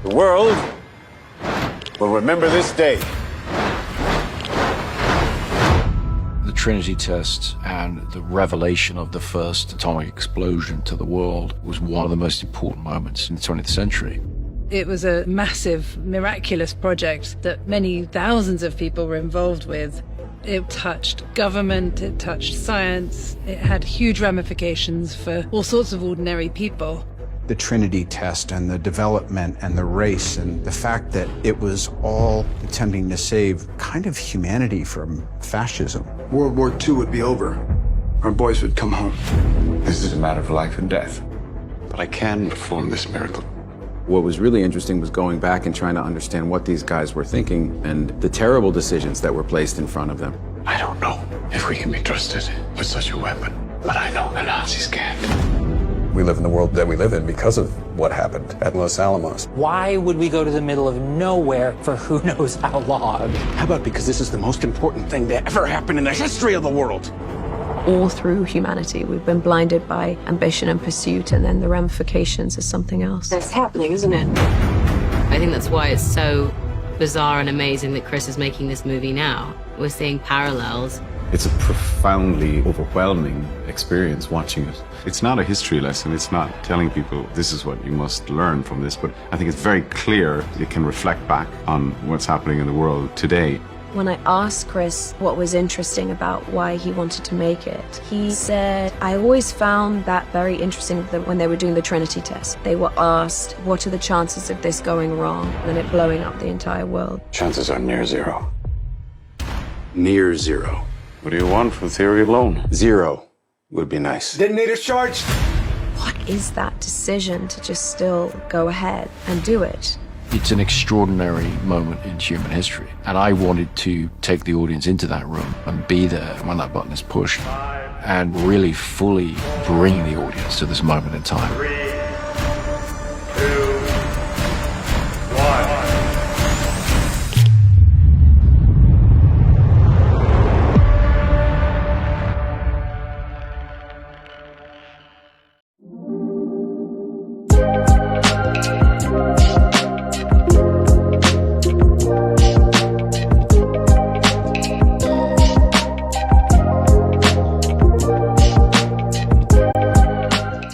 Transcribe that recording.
The world will remember this day. The Trinity test and the revelation of the first atomic explosion to the world was one of the most important moments in the 20th century. It was a massive, miraculous project that many thousands of people were involved with. It touched government, it touched science, it had huge ramifications for all sorts of ordinary people. The Trinity test and the development and the race and the fact that it was all attempting to save kind of humanity from fascism. World War II would be over. Our boys would come home. This is a matter of life and death. But I can perform this miracle. What was really interesting was going back and trying to understand what these guys were thinking and the terrible decisions that were placed in front of them. I don't know if we can be trusted with such a weapon, but I know the Nazis can't. We live in the world that we live in because of what happened at Los Alamos. Why would we go to the middle of nowhere for who knows how long? How about because this is the most important thing to ever happen in the history of the world? All through humanity, we've been blinded by ambition and pursuit, and then the ramifications is something else. That's happening, isn't it? I think that's why it's so bizarre and amazing that Chris is making this movie now. We're seeing parallels. It's a profoundly overwhelming experience watching it. It's not a history lesson. It's not telling people this is what you must learn from this, but I think it's very clear. It can reflect back on what's happening in the world today. When I asked Chris what was interesting about why he wanted to make it, he said, I always found that very interesting that when they were doing the Trinity test, they were asked, what are the chances of this going wrong and it blowing up the entire world? Chances are near zero. Near zero. What do you want from theory alone? Zero would be nice. Detonators charged! What is that decision to just still go ahead and do it? It's an extraordinary moment in human history, and I wanted to take the audience into that room and be there when that button is pushed and really fully bring the audience to this moment in time.